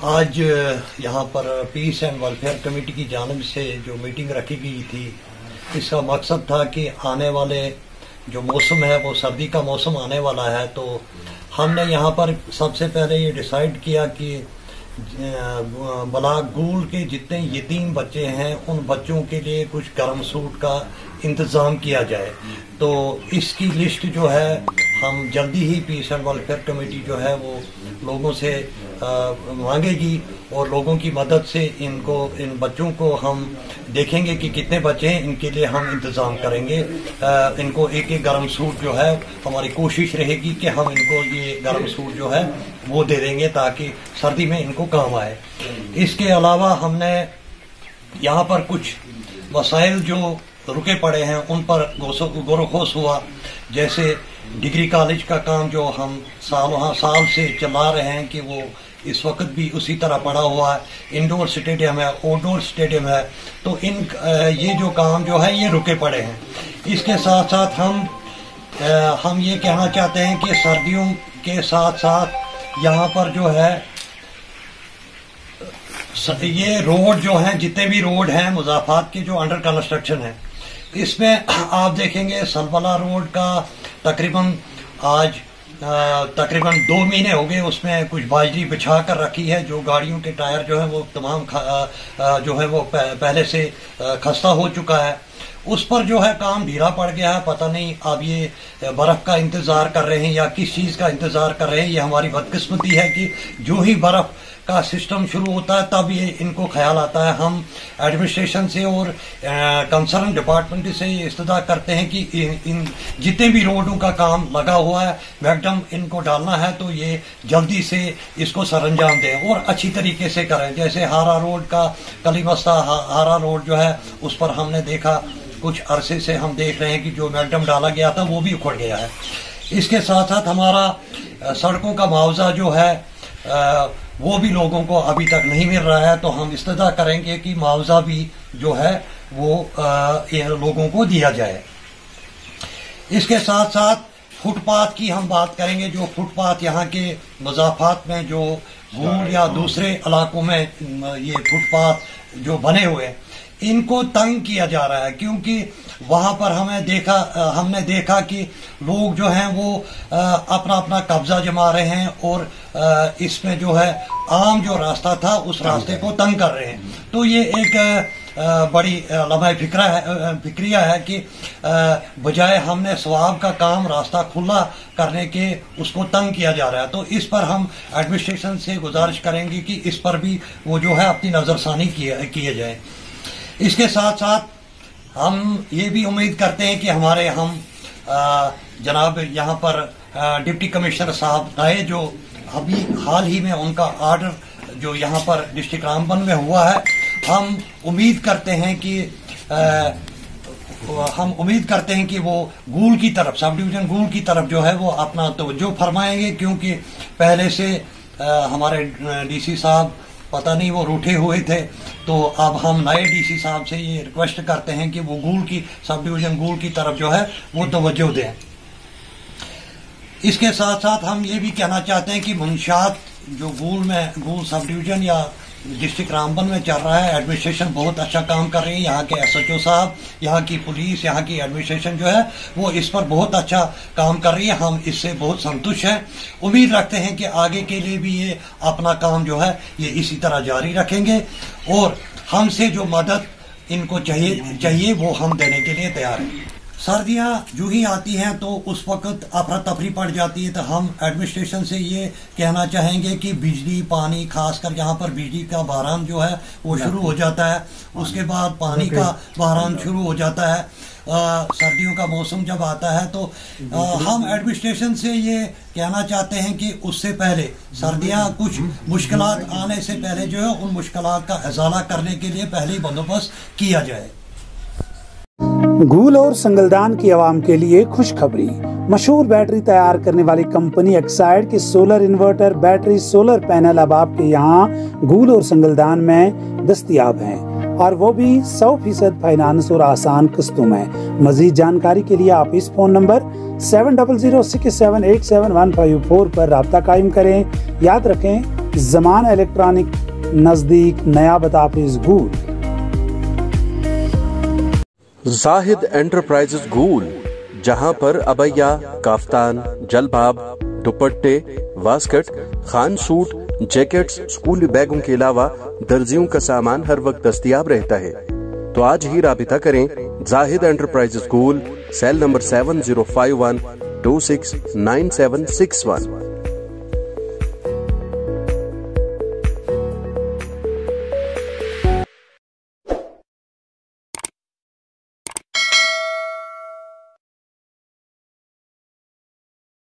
आज यहाँ पर पीस एंड वेलफेयर कमेटी की जानिब से जो मीटिंग रखी गई थी, इसका मकसद था कि आने वाले जो मौसम है वो सर्दी का मौसम आने वाला है, तो हमने यहाँ पर सबसे पहले ये डिसाइड किया कि ब्लॉक गूल के जितने यतीम बच्चे हैं उन बच्चों के लिए कुछ गर्म सूट का इंतज़ाम किया जाए। तो इसकी लिस्ट जो है हम जल्दी ही पीस एंड वेलफेयर कमेटी जो है वो लोगों से मांगेगी और लोगों की मदद से इन बच्चों को हम देखेंगे कि कितने बच्चे हैं, इनके लिए हम इंतज़ाम करेंगे। इनको एक एक गर्म सूट जो है हमारी कोशिश रहेगी कि हम इनको ये गर्म सूट जो है वो दे देंगे ताकि सर्दी में इनको काम आए। इसके अलावा हमने यहाँ पर कुछ वसाइल जो रुके पड़े हैं उन पर गौर-व-खोज हुआ, जैसे डिग्री कॉलेज का काम जो हम साल से चला रहे हैं कि वो इस वक्त भी उसी तरह पड़ा हुआ है। इंडोर स्टेडियम है, आउटडोर स्टेडियम है, तो ये जो काम जो है ये रुके पड़े हैं। इसके साथ साथ हम ये कहना चाहते हैं कि सर्दियों के साथ साथ यहाँ पर जो है ये रोड जो हैं, जितने भी रोड हैं मुज़ाफ़ात के जो अंडर कंस्ट्रक्शन है, इसमें आप देखेंगे सलबला रोड का तकरीबन 2 महीने हो गए, उसमें कुछ बाजरी बिछा कर रखी है। जो गाड़ियों के टायर जो है वो तमाम जो है वो पहले से खस्ता हो चुका है। उस पर जो है काम ढीला पड़ गया है। पता नहीं अब ये बर्फ का इंतजार कर रहे हैं या किस चीज का इंतजार कर रहे हैं। ये हमारी बदकिस्मती है कि जो ही बर्फ का सिस्टम शुरू होता है तब ये इनको ख्याल आता है। हम एडमिनिस्ट्रेशन से और कंसर्न डिपार्टमेंट से इस्तदा करते हैं कि इन जितने भी रोडों का काम लगा हुआ है मैकडम इनको डालना है तो ये जल्दी से इसको सरंजाम दें और अच्छी तरीके से करें। जैसे हारा रोड का कलीमस्ता हारा रोड जो है उस पर हमने देखा कुछ अरसे से हम देख रहे हैं कि जो मैकडम डाला गया था वो भी उखड़ गया है। इसके साथ साथ हमारा सड़कों का मुआवजा जो है वो भी लोगों को अभी तक नहीं मिल रहा है, तो हम इस्तदा करेंगे कि मुआवजा भी जो है वो लोगों को दिया जाए। इसके साथ साथ फुटपाथ की हम बात करेंगे। जो फुटपाथ यहाँ के मुज़ाफ़ात में जो गूल या दूसरे इलाकों में ये फुटपाथ जो बने हुए हैं इनको तंग किया जा रहा है, क्योंकि वहां पर हमने देखा कि लोग जो हैं वो अपना अपना कब्जा जमा रहे हैं और इसमें जो है आम जो रास्ता था उस रास्ते को तंग कर रहे हैं। तो ये एक बड़ी लम्हा फिक्रिया है कि बजाय हमने सवाब का काम रास्ता खुला करने के उसको तंग किया जा रहा है। तो इस पर हम एडमिनिस्ट्रेशन से गुजारिश करेंगे कि इस पर भी वो जो है अपनी नजरसानी किए जाए। इसके साथ साथ हम ये भी उम्मीद करते हैं कि हमारे जनाब यहाँ पर डिप्टी कमिश्नर साहब आए, जो अभी हाल ही में उनका आर्डर जो यहाँ पर डिस्ट्रिक्ट रामबन में हुआ है, हम उम्मीद करते हैं कि वो गूल की तरफ सब डिवीजन गूल की तरफ जो है वो अपना तवज्जो फरमाएंगे, क्योंकि पहले से हमारे डीसी साहब पता नहीं वो रूठे हुए थे। तो अब हम नए डीसी साहब से ये रिक्वेस्ट करते हैं कि वो गूल की सब डिवीजन गूल की तरफ जो है वो तवज्जो दें। इसके साथ साथ हम ये भी कहना चाहते हैं कि मुंशात जो गूल सब डिवीजन या डिस्ट्रिक्ट रामबन में चल रहा है, एडमिनिस्ट्रेशन बहुत अच्छा काम कर रही है। यहाँ के SHO साहब, यहाँ की पुलिस, यहाँ की एडमिनिस्ट्रेशन जो है वो इस पर बहुत अच्छा काम कर रही है। हम इससे बहुत संतुष्ट हैं। उम्मीद रखते हैं कि आगे के लिए भी ये अपना काम जो है ये इसी तरह जारी रखेंगे और हमसे जो मदद इनको चाहिए वो हम देने के लिए तैयार हैं। सर्दियाँ जो ही आती हैं तो उस वक्त अफरा तफरी पड़ जाती है, तो हम एडमिनिस्ट्रेशन से ये कहना चाहेंगे कि बिजली पानी, खासकर यहाँ पर बिजली का बहरान जो है वो शुरू हो जाता है, उसके बाद पानी का बहरान शुरू हो जाता है। सर्दियों का मौसम जब आता है तो हम एडमिनिस्ट्रेशन से ये कहना चाहते हैं कि उससे पहले सर्दियाँ कुछ मुश्किलात आने से पहले जो है उन मुश्किलात का इजाला करने के लिए पहले ही बंदोबस्त किया जाए। गूल और संगलदान की आवाम के लिए खुशखबरी। मशहूर बैटरी तैयार करने वाली कंपनी एक्साइड के solar inverter, battery, solar panel अब आपके यहाँ गूल और संगलदान में दस्तयाब हैं, और वो भी 100% फाइनेंस और आसान किस्तों में। मजीद जानकारी के लिए आप इस फोन नंबर 7006787154 पर राब्ता कायम करें। याद रखें, जमान इलेक्ट्रॉनिक नजदीक नया बताफिज घूल। जाहिद एंटरप्राइजेज घूल, जहां पर अबैया, काफ्तान, जलबाब, दुपट्टे, वास्कट, खान सूट, जैकेट्स, स्कूली बैगों के अलावा दर्जियों का सामान हर वक्त दस्तयाब रहता है। तो आज ही राबिता करें जाहिद एंटरप्राइजेज घूल, सेल नंबर 7051269761।